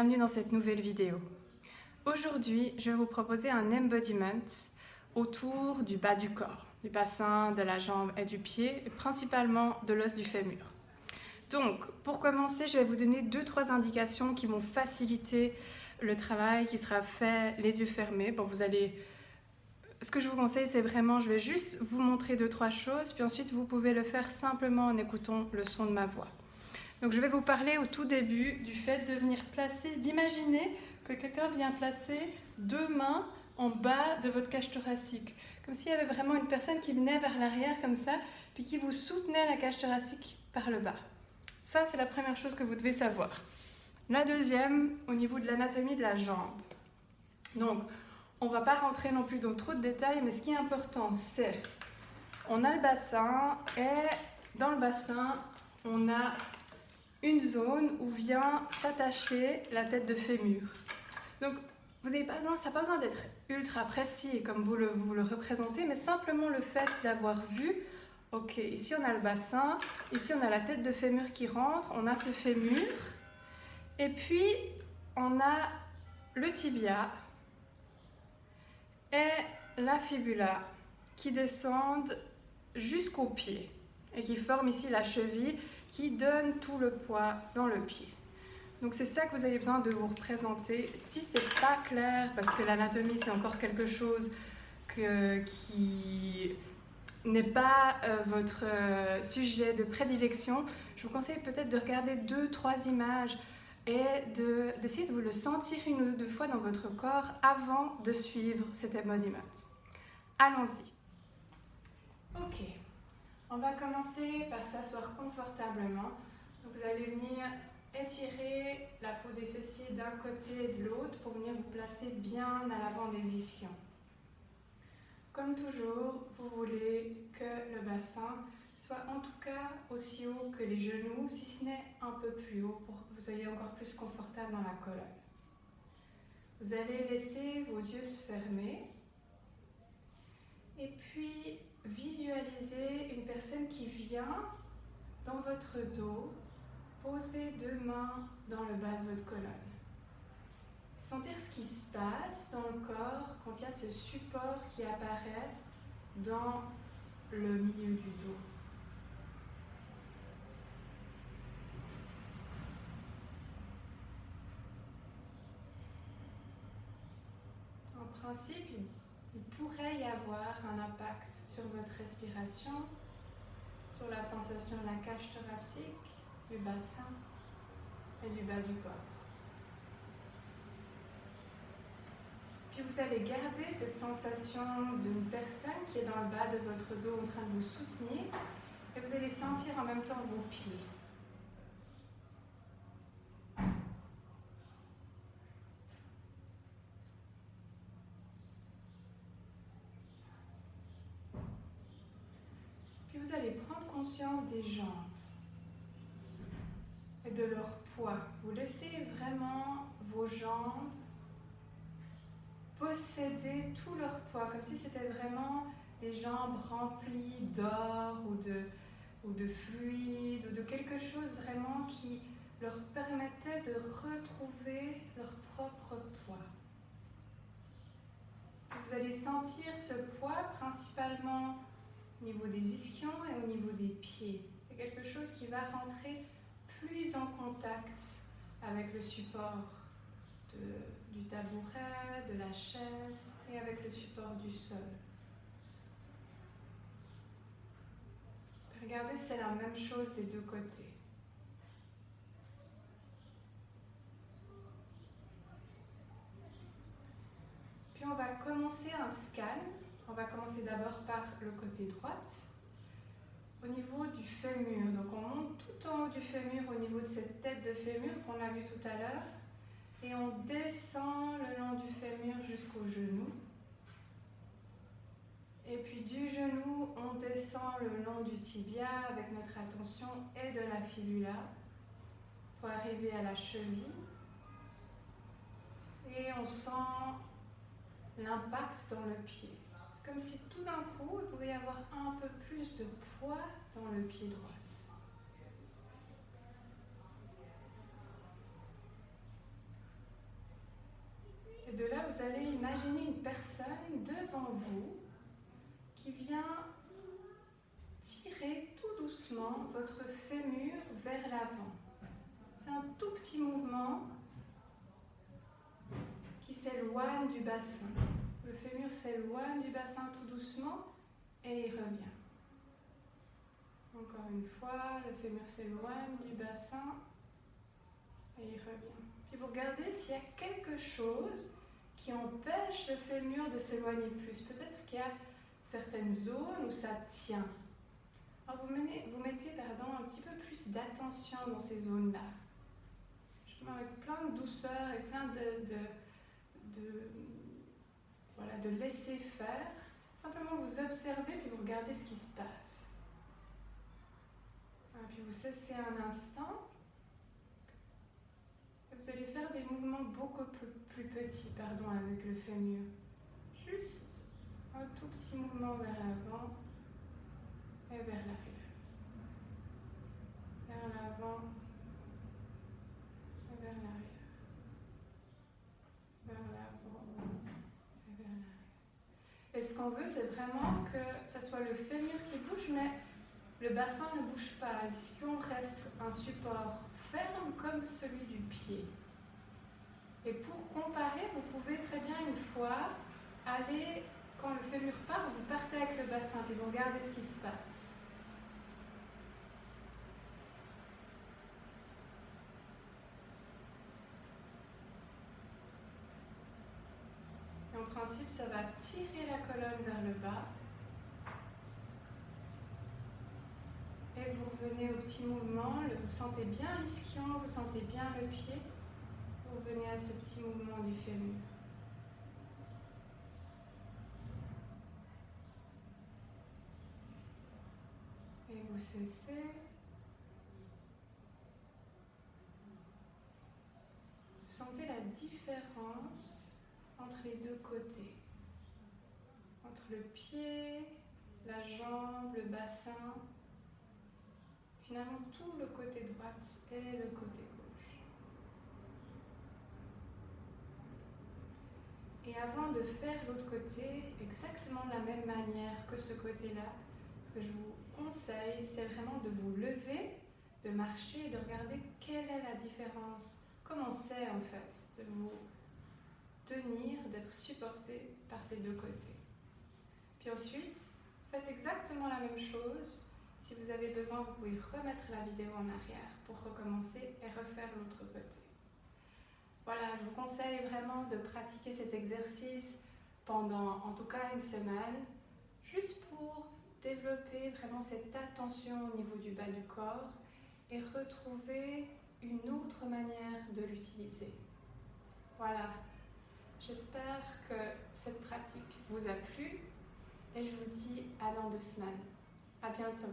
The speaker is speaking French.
bienvenue dans cette nouvelle vidéo. Aujourd'hui, je vais vous proposer un embodiment autour du bas du corps, du bassin, de la jambe et du pied, et principalement de l'os du fémur. Donc, pour commencer, je vais vous donner 2-3 indications qui vont faciliter le travail qui sera fait les yeux fermés. Bon, ce que je vous conseille, c'est vraiment, je vais juste vous montrer 2-3 choses, puis ensuite vous pouvez le faire simplement en écoutant le son de ma voix. Donc je vais vous parler au tout début du fait de venir placer, d'imaginer que quelqu'un vient placer 2 mains en bas de votre cage thoracique. Comme s'il y avait vraiment une personne qui venait vers l'arrière comme ça, puis qui vous soutenait la cage thoracique par le bas. Ça, c'est la première chose que vous devez savoir. La deuxième, au niveau de l'anatomie de la jambe. Donc, on ne va pas rentrer non plus dans trop de détails, mais ce qui est important, c'est on a le bassin et dans le bassin, on a une zone où vient s'attacher la tête de fémur. Donc, vous n'avez pas besoin, ça n'a pas besoin d'être ultra précis comme vous le représentez, mais simplement le fait d'avoir vu, ok, ici on a le bassin, ici on a la tête de fémur qui rentre, on a ce fémur, et puis on a le tibia et la fibula qui descendent jusqu'au pied et qui forment ici la cheville qui donne tout le poids dans le pied. Donc c'est ça que vous avez besoin de vous représenter. Si c'est pas clair, parce que l'anatomie c'est encore quelque chose qui n'est pas votre sujet de prédilection, je vous conseille peut-être de regarder 2-3 images et d'essayer de vous le sentir une ou deux fois dans votre corps avant de suivre cet embodiment. Allons-y. Ok. On va commencer par s'asseoir confortablement. Donc vous allez venir étirer la peau des fessiers d'un côté et de l'autre pour venir vous placer bien à l'avant des ischions. Comme toujours, vous voulez que le bassin soit en tout cas aussi haut que les genoux, si ce n'est un peu plus haut pour que vous soyez encore plus confortable dans la colonne. Vous allez laisser vos yeux se fermer et puis visualisez une personne qui vient dans votre dos poser 2 mains dans le bas de votre colonne. Sentir ce qui se passe dans le corps quand il y a ce support qui apparaît dans le milieu du dos. En principe, il pourrait y avoir un impact sur votre respiration, sur la sensation de la cage thoracique, du bassin et du bas du corps. Puis vous allez garder cette sensation d'une personne qui est dans le bas de votre dos en train de vous soutenir et vous allez sentir en même temps vos pieds. Puis vous allez prendre conscience des jambes et de leur poids. Vous laissez vraiment vos jambes posséder tout leur poids, comme si c'était vraiment des jambes remplies d'or ou de fluide ou de quelque chose vraiment qui leur permettait de retrouver leur propre poids. Vous allez sentir ce poids principalement au niveau des ischions et au niveau des pieds. C'est quelque chose qui va rentrer plus en contact avec le support du tabouret, de la chaise et avec le support du sol. Regardez, c'est la même chose des deux côtés. Puis on va commencer un scan. On va commencer d'abord par le côté droit. Au niveau du fémur, donc on monte tout en haut du fémur, au niveau de cette tête de fémur qu'on a vu tout à l'heure. Et on descend le long du fémur jusqu'au genou. Et puis du genou, on descend le long du tibia avec notre attention et de la fibula pour arriver à la cheville. Et on sent l'impact dans le pied. C'est comme si tout d'un coup, il pouvait y avoir un peu plus de poids dans le pied droit. vous allez imaginer une personne devant vous qui vient tirer tout doucement votre fémur vers l'avant. C'est un tout petit mouvement qui s'éloigne du bassin. Le fémur s'éloigne du bassin tout doucement et il revient. Encore une fois, le fémur s'éloigne du bassin et il revient. Puis vous regardez s'il y a quelque chose qui empêche le fémur de s'éloigner plus. Peut-être qu'il y a certaines zones où ça tient. Alors vous mettez un petit peu plus d'attention dans ces zones-là. Justement avec plein de douceur et plein de laisser faire. Simplement vous observez puis vous regardez ce qui se passe. Et puis vous cessez un instant. Et vous allez faire des mouvements beaucoup plus petits avec le fémur. Juste un tout petit mouvement vers l'avant et vers l'arrière. Vers l'avant et vers l'arrière. Vers l'avant et vers l'arrière. Et ce qu'on veut, c'est vraiment que ce soit le fémur qui bouge, mais le bassin ne bouge pas. L'ischio reste un support ferme comme celui du pied. Et pour comparer, vous pouvez très bien une fois aller, quand le fémur part, vous partez avec le bassin, puis vous regardez ce qui se passe. Et en principe, ça va tirer la colonne vers le bas. Et vous revenez au petit mouvement, vous sentez bien l'ischio, vous sentez bien le pied. Vous revenez à ce petit mouvement du fémur. Et vous cessez. Vous sentez la différence entre les deux côtés. Entre le pied, la jambe, le bassin. Finalement, tout le côté droite et le côté gauche. Et avant de faire l'autre côté, exactement de la même manière que ce côté-là, ce que je vous conseille, c'est vraiment de vous lever, de marcher et de regarder quelle est la différence. Comment c'est en fait de vous tenir, d'être supporté par ces deux côtés. Puis ensuite, faites exactement la même chose. Si vous avez besoin, vous pouvez remettre la vidéo en arrière pour recommencer et refaire l'autre côté. Voilà, je vous conseille vraiment de pratiquer cet exercice pendant en tout cas une semaine, juste pour développer vraiment cette attention au niveau du bas du corps et retrouver une autre manière de l'utiliser. Voilà, j'espère que cette pratique vous a plu et je vous dis à dans 2 semaines. À bientôt.